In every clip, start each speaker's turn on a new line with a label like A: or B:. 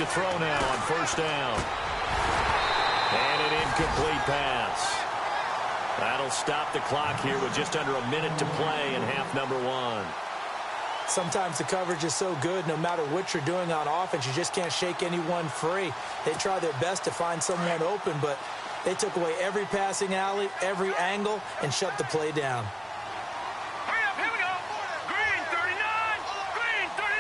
A: to throw now on first down. And an incomplete pass. That'll stop the clock here with just under a minute to play in half number one.
B: Sometimes the coverage is so good, no matter what you're doing on offense, you just can't shake anyone free. They try their best to find someone open, but they took away every passing alley, every angle, and shut the play down.
C: Hurry up, here we go. Green 39, green 39.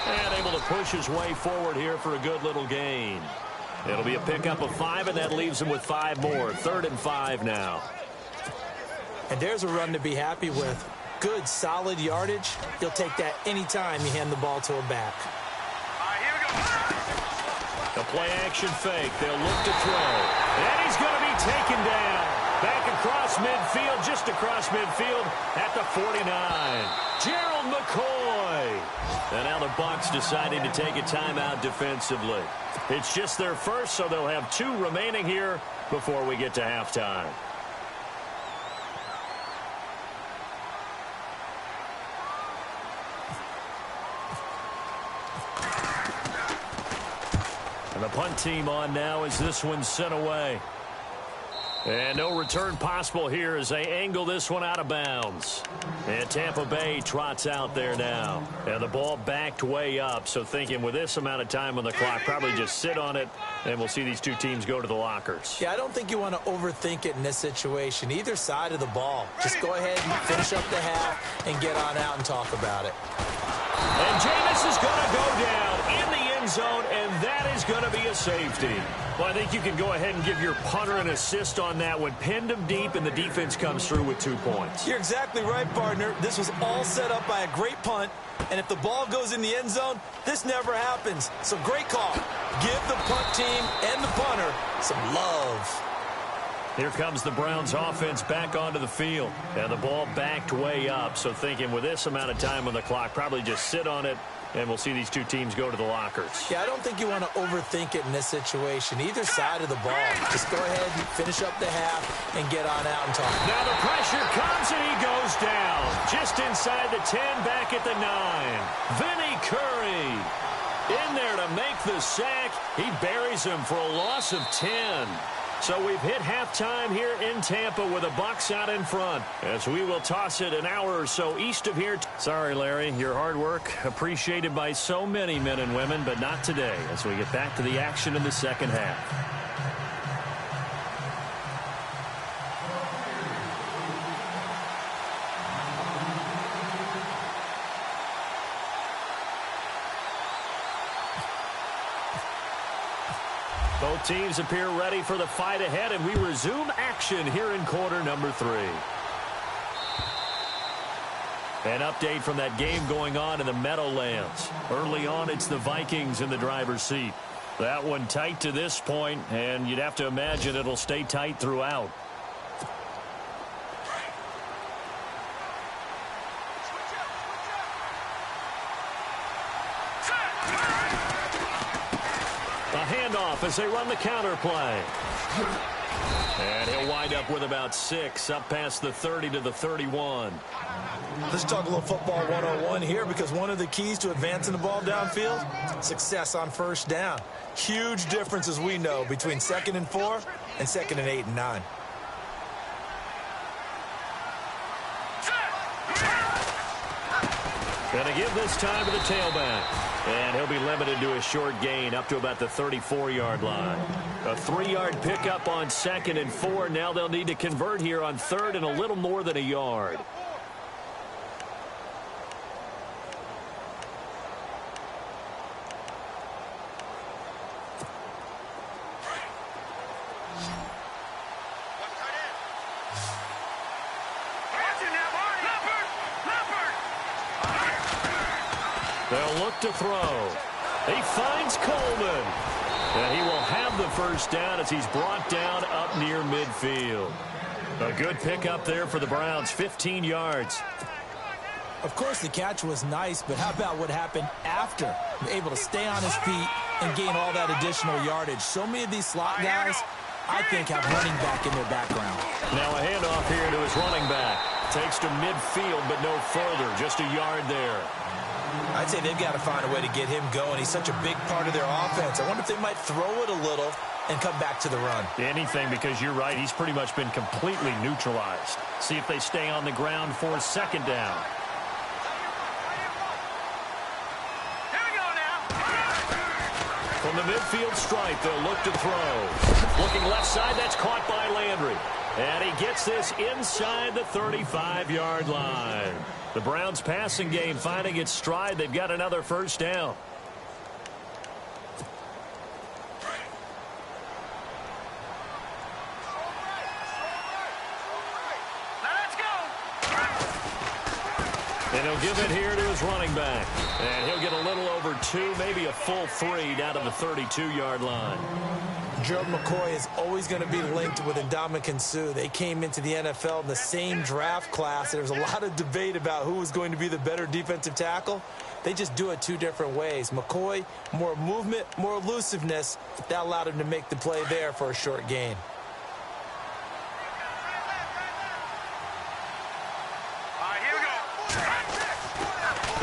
A: And able to push his way forward here for a good little gain. It'll be a pickup of 5, and that leaves him with 5 more. 3rd and 5 now.
B: And there's a run to be happy with. Good, solid yardage. You'll take that anytime you hand the ball to a back.
C: All right, here we go.
A: The play-action fake. They'll look to throw. And he's going to be taken down. Back across midfield, just across midfield at the 49. Gerald McCoy. And now the Bucs deciding to take a timeout defensively. It's just their first, so they'll have 2 remaining here before we get to halftime. And the punt team on now as this one's sent away. And no return possible here as they angle this one out of bounds. And Tampa Bay trots out there now. And the ball backed way up, so thinking with this amount of time on the clock, probably just sit on it, and we'll see these 2 teams go to the lockers.
B: Yeah, I don't think you want to overthink it in this situation. Either side of the ball. Just go ahead and finish up the half and get on out and talk about it.
A: And Jameis is going to go down in the end zone, and that is going to be a safety. Well, I think you can go ahead and give your punter an assist on that one. Pinned him deep, and the defense comes through with 2 points.
B: You're exactly right, partner. This was all set up by a great punt, and if the ball goes in the end zone, this never happens. So great call. Give the punt team and the punter some love.
A: Here comes the Browns offense back onto the field. And the ball backed way up, so thinking with this amount of time on the clock, probably just sit on it, and we'll see these 2 teams go to the lockers.
B: Yeah, I don't think you want to overthink it in this situation. Either side of the ball. Just go ahead and finish up the half and get on out and talk.
A: Now the pressure comes, and he goes down. Just inside the 10, back at the 9. Vinny Curry in there to make the sack. He buries him for a loss of 10. So we've hit halftime here in Tampa with the Bucs out in front as we will toss it an hour or so east of here. Sorry, Larry, your hard work appreciated by so many men and women, but not today as we get back to the action in the second half. Both teams appear ready for the fight ahead, and we resume action here in quarter number 3. An update from that game going on in the Meadowlands. Early on, it's the Vikings in the driver's seat. That one tight to this point, and you'd have to imagine it'll stay tight throughout. Handoff as they run the counter play. And he'll wind up with about 6 up past the 30 to the 31.
B: Let's talk a little football 101 here, because one of the keys to advancing the ball downfield, success on first down. Huge difference, as we know, between 2nd and 4 and 2nd and 8 and 9.
A: Going to give this time to the tailback. And he'll be limited to a short gain up to about the 34-yard line. A 3-yard pickup on 2nd and 4. Now they'll need to convert here on 3rd and a little more than a yard. They'll look to throw. He finds Coleman. And he will have the first down as he's brought down up near midfield. A good pickup there for the Browns, 15 yards.
B: Of course, the catch was nice, but how about what happened after? Able to stay on his feet and gain all that additional yardage. So many of these slot guys, I think, have running back in their background.
A: Now a handoff here to his running back. Takes to midfield, but no further. Just a yard there.
B: I'd say they've got to find a way to get him going. He's such a big part of their offense. I wonder if they might throw it a little and come back to the run.
A: Anything, because you're right. He's pretty much been completely neutralized. See if they stay on the ground for second down.
C: Here we go now.
A: From the midfield stripe, they'll look to throw. Looking left side, that's caught by Landry. And he gets this inside the 35-yard line. The Browns passing game finding its stride. They've got another first down.
C: Let's go.
A: And he'll give it here to his running back. And he'll get a little over 2, maybe a full 3 down to the 32-yard line.
B: Gerald McCoy is always going to be linked with Ndamukong Suh. They came into the NFL in the same draft class. There was a lot of debate about who was going to be the better defensive tackle. They just do it two different ways. McCoy, more movement, more elusiveness. That allowed him to make the play there for a short gain.
C: All right, here we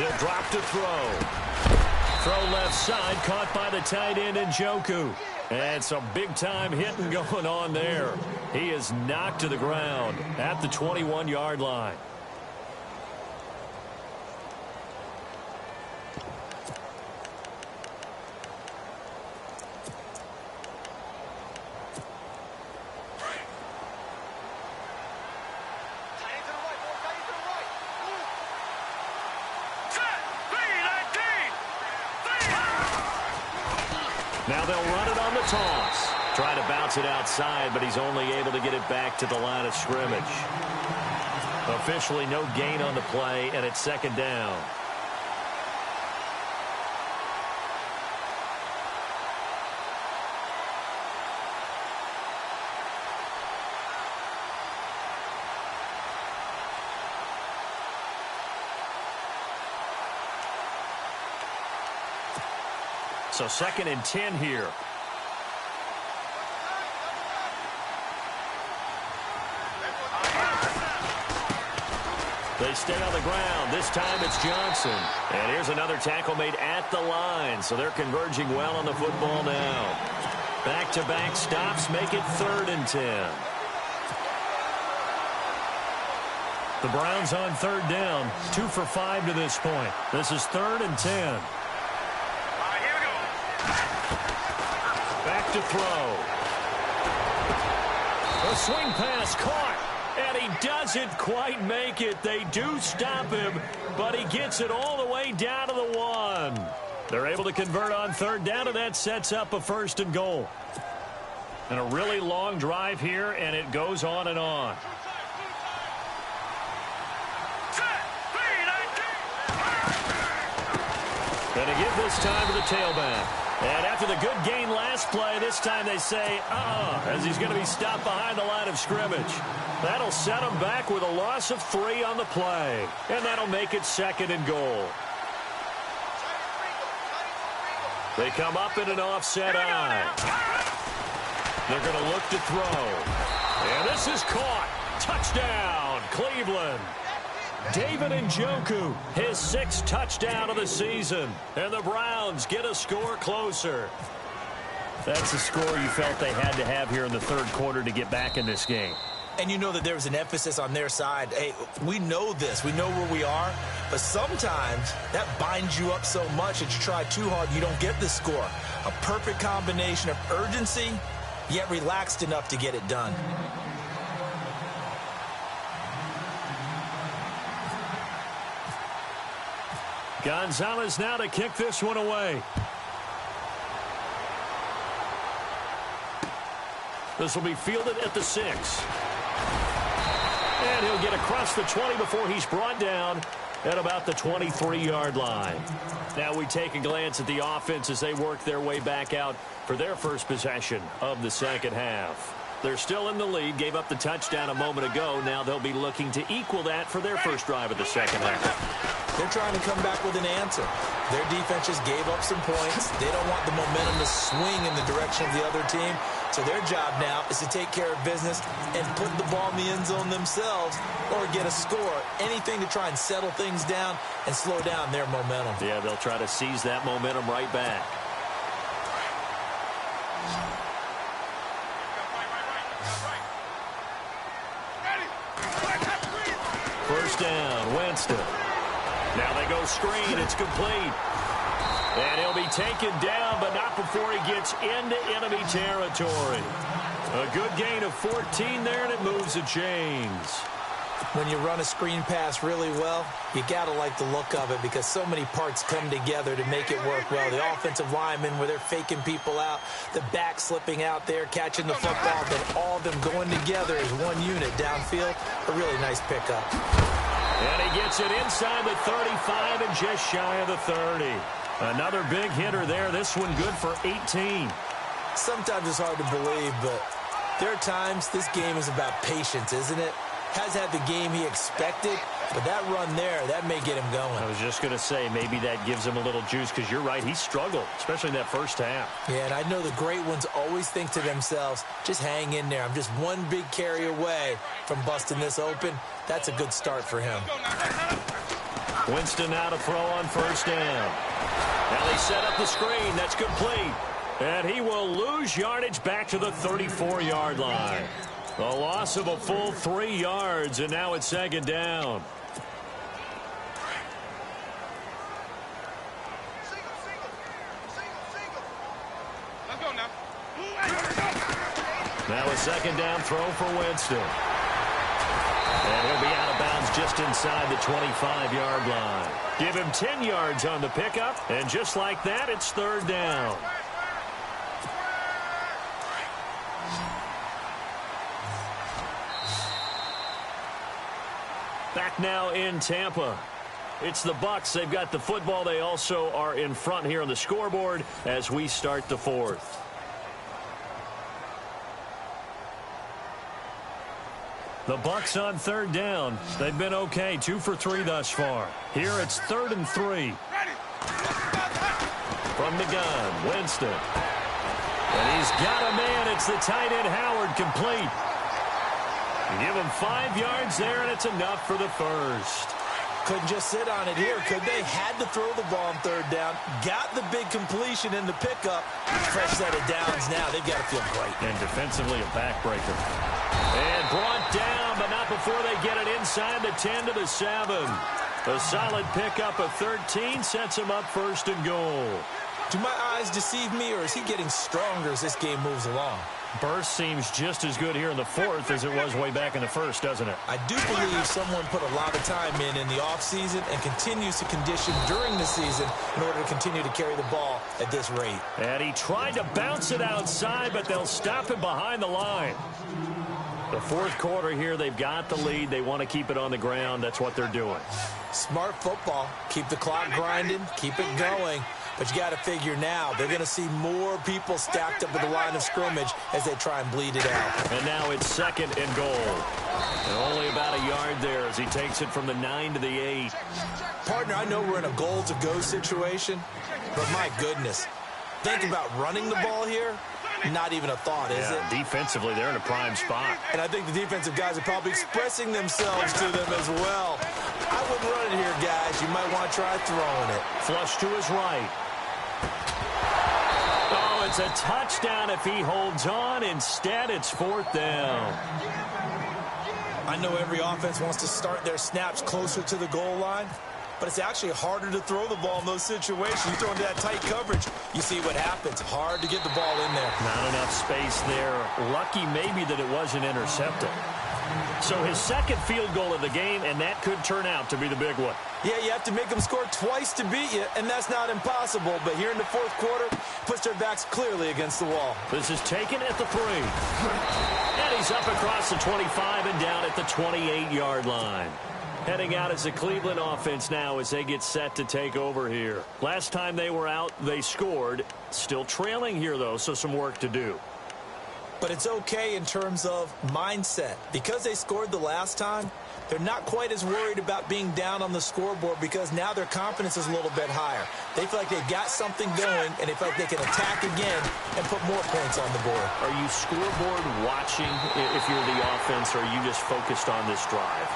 C: go.
A: He'll drop to throw. Throw left side, caught by the tight end Njoku. And some big-time hitting going on there. He is knocked to the ground at the 21-yard line. Now they'll run it on the toss. Try to bounce it outside, but he's only able to get it back to the line of scrimmage. Officially no gain on the play, and it's second down. So second and 10 here. They stay on the ground. This time it's Johnson. And here's another tackle made at the line. So they're converging well on the football now. Back-to-back stops make it 3rd and 10. The Browns on 3rd down. 2 for 5 to this point. This is 3rd and 10. Back to throw. A swing pass caught, and he doesn't quite make it. They do stop him, but he gets it all the way down to the 1. They're able to convert on 3rd down, and that sets up a 1st and goal. And a really long drive here, and it goes on and on. And to give this time to the tailback. And after the good gain last play, this time they say, as he's going to be stopped behind the line of scrimmage. That'll set him back with a loss of 3 on the play. And that'll make it 2nd and goal. They come up in an offset eye. They're going to look to throw. And this is caught. Touchdown, Cleveland. David Njoku, his 6th touchdown of the season. And the Browns get a score closer. That's the score you felt they had to have here in the 3rd quarter to get back in this game.
B: And you know that there was an emphasis on their side. Hey, we know this. We know where we are. But sometimes that binds you up so much that you try too hard, you don't get the score. A perfect combination of urgency, yet relaxed enough to get it done.
A: Gonzalez now to kick this one away. This will be fielded at the 6. And he'll get across the 20 before he's brought down at about the 23-yard line. Now we take a glance at the offense as they work their way back out for their first possession of the second half. They're still in the lead, gave up the touchdown a moment ago. Now they'll be looking to equal that for their first drive of the second half.
B: They're trying to come back with an answer. Their defense just gave up some points. They don't want the momentum to swing in the direction of the other team. So their job now is to take care of business and put the ball in the end zone themselves or get a score. Anything to try and settle things down and slow down their momentum.
A: Yeah, they'll try to seize that momentum right back. First down, Winston. Now they go screen. It's complete. And he'll be taken down, but not before he gets into enemy territory. A good gain of 14 there, and it moves the chains.
B: When you run a screen pass really well, you got to like the look of it because so many parts come together to make it work well. The offensive linemen, where they're faking people out, the back slipping out there, catching the football, then all of them going together as one unit downfield. A really nice pickup.
A: And he gets it inside the 35 and just shy of the 30. Another big hitter there. This one good for 18.
B: Sometimes it's hard to believe, but there are times this game is about patience, isn't it? Has had the game he expected, but that run there, that may get him going.
A: I was just going to say, maybe that gives him a little juice because you're right, he struggled, especially in that first half. Yeah,
B: and I know the great ones always think to themselves, just hang in there. I'm just one big carry away from busting this open. That's a good start for him.
A: Winston now to throw on first down. Now they set up the screen. That's complete. And he will lose yardage back to the 34-yard line. A loss of a full 3 yards, and now it's second down.
C: Let's go now.
A: Now a second down throw for Winston. And he'll be out of bounds just inside the 25-yard line. Give him 10 yards on the pickup, and just like that, it's third down. Back now in Tampa. It's the Bucs. They've got the football. They also are in front here on the scoreboard as we start the fourth. The Bucs on third down. They've been okay, 2 for 3 thus far. Here it's 3rd and 3. From the gun, Winston. And he's got a man. It's the tight end Howard, complete. Give him 5 yards there, and it's enough for the first.
B: Couldn't just sit on it here, could they? Had to throw the ball on third down. Got the big completion in the pickup. Fresh set of downs now. They've got to feel great.
A: And defensively, a backbreaker. And brought down, but not before they get it inside the 10 to the 7. A solid pickup of 13 sets him up 1st and goal.
B: Do my eyes deceive me, or is he getting stronger as this game moves along?
A: Burst seems just as good here in the 4th as it was way back in the 1st, doesn't it?
B: I do believe someone put a lot of time in the offseason and continues to condition during the season in order to continue to carry the ball at this rate.
A: And he tried to bounce it outside, but they'll stop him behind the line. The 4th quarter here, they've got the lead. They want to keep it on the ground. That's what they're doing.
B: Smart football. Keep the clock grinding. Keep it going. But you got to figure now, they're going to see more people stacked up at the line of scrimmage as they try and bleed it out.
A: And now it's 2nd and goal. And only about a yard there as he takes it from the 9 to the 8.
B: Partner, I know we're in a goal-to-go situation, but my goodness. Think about running the ball here. Not even a thought, is it?
A: Defensively, they're in a prime spot.
B: And I think the defensive guys are probably expressing themselves to them as well. I wouldn't run it here, guys. You might want to try throwing it.
A: Flush to his right. Oh, it's a touchdown if he holds on. Instead, it's 4th down.
B: I know every offense wants to start their snaps closer to the goal line, but it's actually harder to throw the ball in those situations. You throw into that tight coverage, you see what happens. Hard to get the ball in there.
A: Not enough space there. Lucky maybe that it wasn't intercepted. So his 2nd field goal of the game, and that could turn out to be the big one.
B: Yeah, you have to make them score twice to beat you, and that's not impossible. But here in the 4th quarter, puts their backs clearly against the wall.
A: This is taken at the 3. And he's up across the 25 and down at the 28-yard line. Heading out as the Cleveland offense now as they get set to take over here. Last time they were out, they scored. Still trailing here, though, so some work to do.
B: But it's okay in terms of mindset. Because they scored the last time, they're not quite as worried about being down on the scoreboard because now their confidence is a little bit higher. They feel like they've got something going, and they feel like they can attack again and put more points on the board.
A: Are you scoreboard watching if you're the offense, or are you just focused on this drive?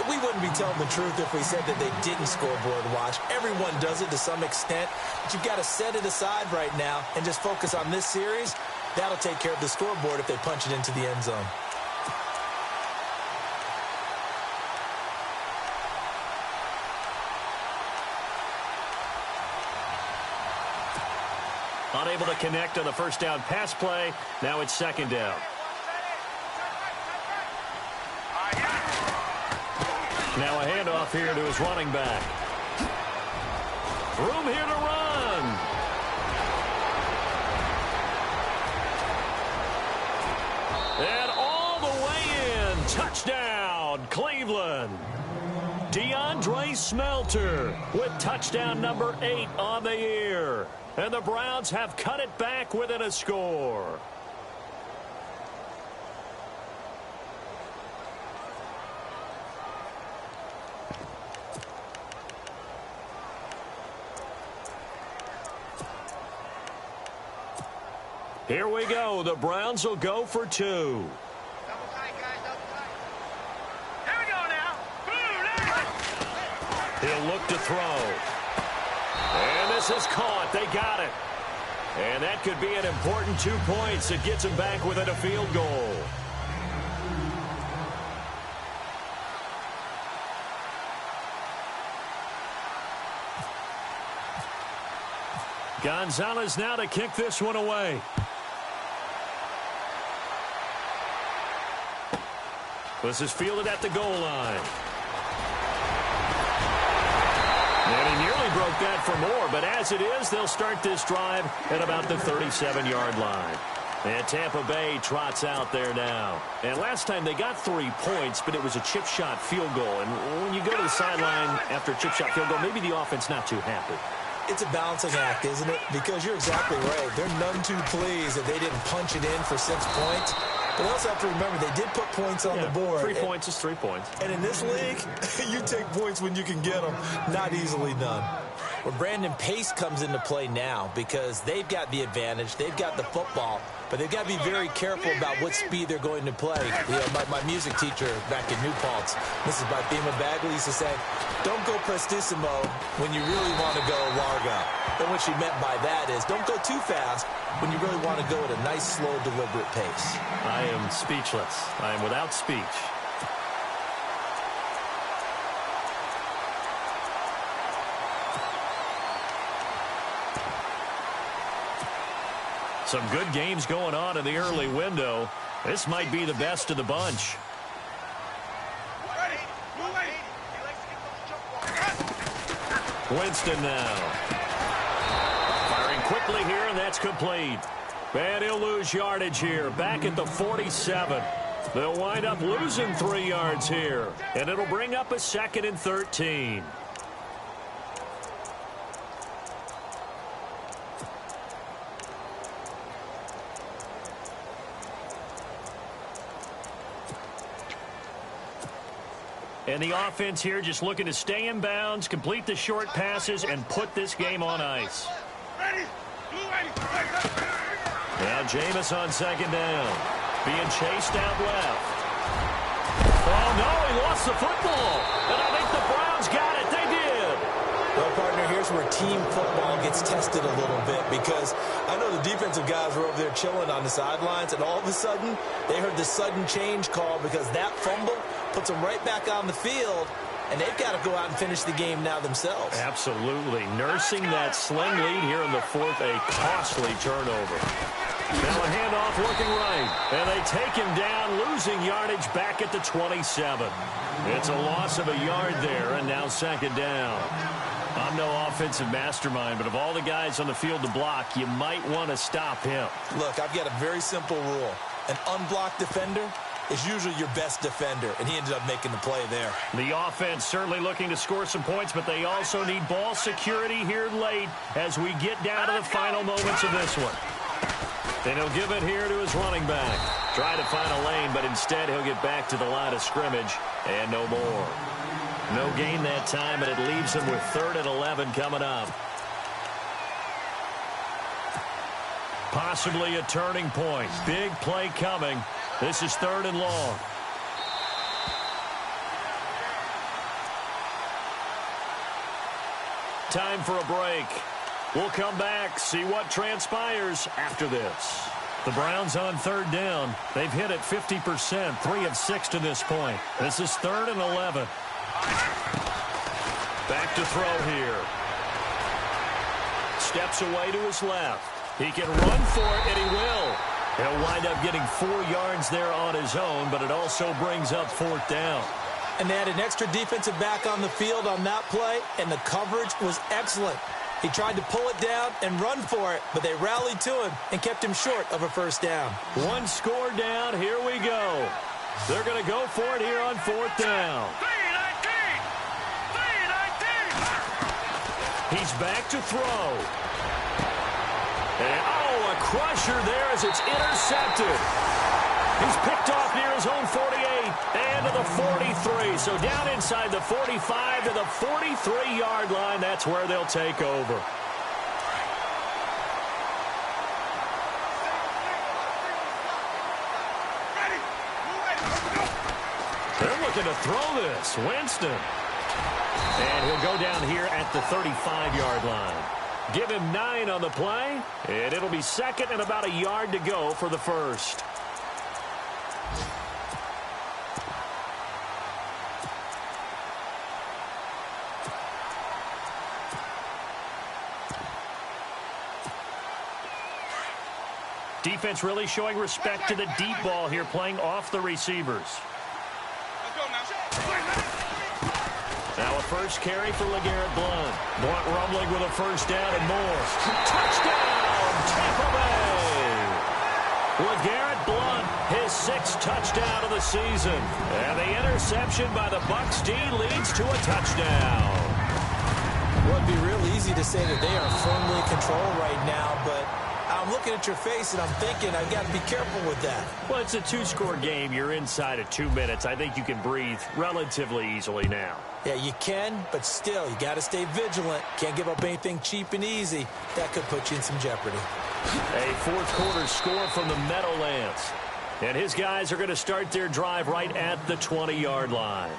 B: We wouldn't be telling the truth if we said that they didn't scoreboard watch. Everyone does it to some extent, but you've got to set it aside right now and just focus on this series. That'll take care of the scoreboard if they punch it into the end zone.
A: Unable to connect on the first down pass play. Now it's second down. Now a handoff here to his running back. Room here to run. And all the way in. Touchdown, Cleveland. DeAndre Smelter with touchdown number 8 on the year. And the Browns have cut it back within a score. Here we go. The Browns will go for 2.
C: Double tight, guys, double tight. Here we go now.
A: He'll look to throw. And this is caught. They got it. And that could be an important 2 points. It gets him back within a field goal. Gonzalez now to kick this one away. This is fielded at the goal line. And he nearly broke that for more, but as it is, they'll start this drive at about the 37-yard line. And Tampa Bay trots out there now. And last time they got 3 points, but it was a chip shot field goal. And when you go to the sideline after a chip shot field goal, maybe the offense not too happy.
B: It's a balancing act, isn't it? Because you're exactly right. They're none too pleased that they didn't punch it in for 6 points. But we also have to remember they did put points on the board.
A: 3 points is 3 points.
B: And in this league, you take points when you can get them. Not easily done. Well, Brandon, pace comes into play now because they've got the advantage. They've got the football. But they've got to be very careful about what speed they're going to play. You know, my music teacher back in New Paltz, Mrs. Bifema Bagley, used to say, don't go prestissimo when you really want to go largo. And what she meant by that is don't go too fast when you really want to go at a nice, slow, deliberate pace.
A: I am speechless. I am without speech. Some good games going on in the early window. This might be the best of the bunch. Winston now. Firing quickly here, and that's complete. And he'll lose yardage here, back at the 47. They'll wind up losing 3 yards here, and it'll bring up a 2nd and 13. And the offense here just looking to stay in bounds, complete the short passes, and put this game on ice. Now Jameis on 2nd down. Being chased out left. Oh, no, he lost the football. And I think the Browns got it. They did.
B: Well, partner, here's where team football gets tested a little bit because I know the defensive guys were over there chilling on the sidelines, and all of a sudden they heard the sudden change call because that fumble puts them right back on the field, and they've got to go out and finish the game now themselves.
A: Absolutely. Nursing that slim lead here in the 4th, a costly turnover. Now a handoff looking right, and they take him down, losing yardage back at the 27. It's a loss of a yard there, and now 2nd down. I'm no offensive mastermind, but of all the guys on the field to block, you might want to stop him.
B: Look, I've got a very simple rule. An unblocked defender is usually your best defender, and he ended up making the play there.
A: The offense certainly looking to score some points, but they also need ball security here late as we get down to the final moments of this one. And he'll give it here to his running back. Try to find a lane, but instead he'll get back to the line of scrimmage and no more. No gain that time, and it leaves him with 3rd and 11 coming up. Possibly a turning point. Big play coming. This is 3rd and long. Time for a break. We'll come back, see what transpires after this. The Browns on 3rd down. They've hit it 50%, 3 of 6 to this point. This is 3rd and 11. Back to throw here. Steps away to his left. He can run for it, and he will. He'll wind up getting 4 yards there on his own, but it also brings up 4th down.
B: And they had an extra defensive back on the field on that play, and the coverage was excellent. He tried to pull it down and run for it, but they rallied to him and kept him short of a 1st down.
A: 1 score down. Here we go. They're going to go for it here on 4th down. 3-19. He's back to throw. And, a crusher there as it's intercepted. He's picked off near his own 48 and to the 43. So down inside the 45 to the 43-yard line. That's where they'll take over. They're looking to throw this. Winston. And he'll go down here at the 35-yard line. Give him 9 on the play, and it'll be 2nd and about a yard to go for the 1st. Defense really showing respect to the deep ball here, playing off the receivers. Now a first carry for LeGarrette Blount. Blount rumbling with a 1st down and more. Touchdown, Tampa Bay! LeGarrette Blount, his 6th touchdown of the season. And the interception by the Bucs D leads to a touchdown.
B: Well, it'd be real easy to say that they are firmly in control right now, but I'm looking at your face and I'm thinking I've got to be careful with that.
A: Well, it's a 2-score game. You're inside of 2 minutes. I think you can breathe relatively easily now.
B: Yeah, you can, but still, you got to stay vigilant. Can't give up anything cheap and easy. That could put you in some jeopardy.
A: A 4th quarter score from the Meadowlands. And his guys are going to start their drive right at the 20-yard line.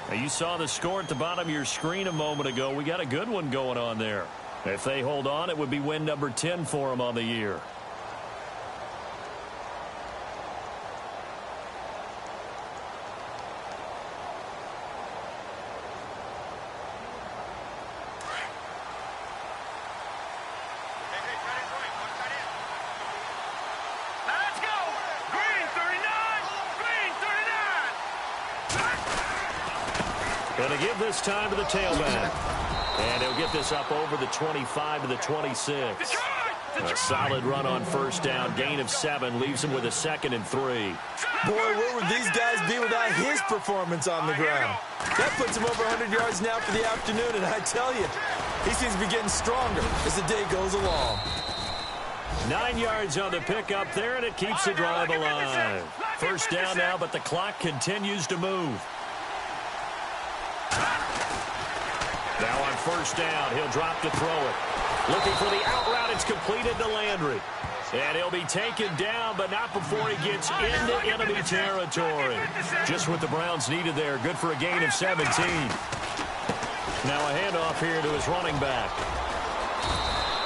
A: Now, you saw the score at the bottom of your screen a moment ago. We got a good one going on there. If they hold on, it would be win number 10 for them on the year.
C: Let's go. Green 39. Green 39.
A: Going to give this time to the tailback. And he'll get this up over the 25 to the 26. A solid run on 1st down. Gain of 7 leaves him with a 2nd and 3.
B: Boy, where would these guys be without his performance on the ground? That puts him over 100 yards now for the afternoon, and I tell you, he seems to be getting stronger as the day goes along.
A: 9 yards on the pickup there, and it keeps the drive alive. 1st down now, but the clock continues to move. Now on 1st down, he'll drop to throw it. Looking for the out route. It's completed to Landry. And he'll be taken down, but not before he gets into enemy territory. Just what the Browns needed there. Good for a gain of 17. Now a handoff here to his running back.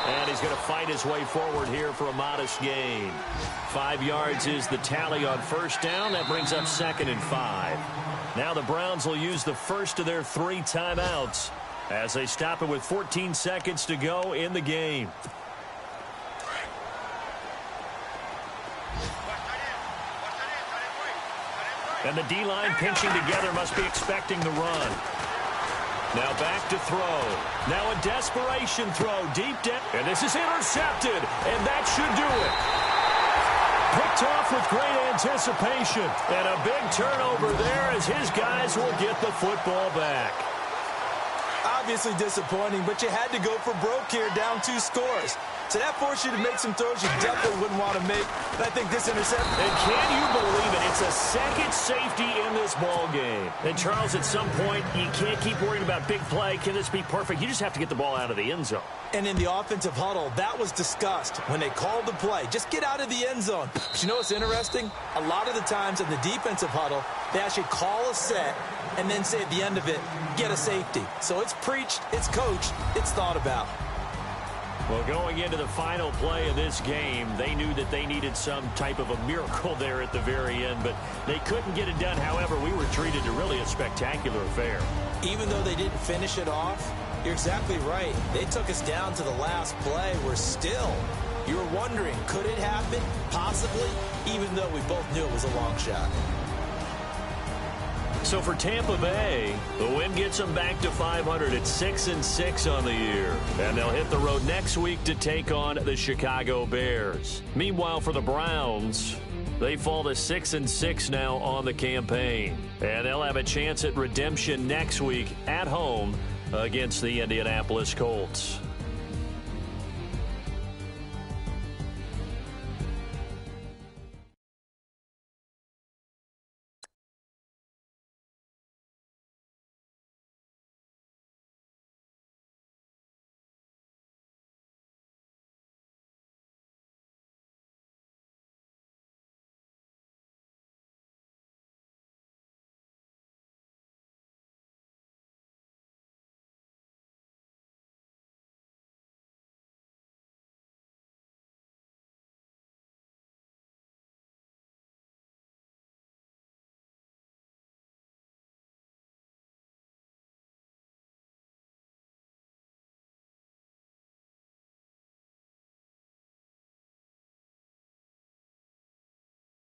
A: And he's going to fight his way forward here for a modest gain. 5 yards is the tally on 1st down. That brings up 2nd and 5. Now the Browns will use the first of their 3 timeouts as they stop it with 14 seconds to go in the game. And the D-line pinching together, must be expecting the run. Now back to throw. Now a desperation throw deep down. And this is intercepted. And that should do it. Picked off with great anticipation. And a big turnover there as his guys will get the football back.
B: Obviously disappointing, but you had to go for broke here, down 2 scores. So that forced you to make some throws you definitely wouldn't want to make. And I think this interception.
A: And can you believe it? It's a second safety in this ball game. And, Charles, at some point, you can't keep worrying about big play. Can this be perfect? You just have to get the ball out of the end zone.
B: And in the offensive huddle, that was discussed when they called the play. Just get out of the end zone. But you know what's interesting? A lot of the times in the defensive huddle, they actually call a set and then say at the end of it, get a safety. So it's preached, it's coached, it's thought about.
A: Well, going into the final play of this game, they knew that they needed some type of a miracle there at the very end, but they couldn't get it done. However, we were treated to really a spectacular affair.
B: Even though they didn't finish it off, you're exactly right. They took us down to the last play. We're still, you were wondering, could it happen? Possibly, even though we both knew it was a long shot.
A: So for Tampa Bay, the win gets them back to 500 at 6-6 on the year. And they'll hit the road next week to take on the Chicago Bears. Meanwhile, for the Browns, they fall to 6-6 now on the campaign. And they'll have a chance at redemption next week at home against the Indianapolis Colts.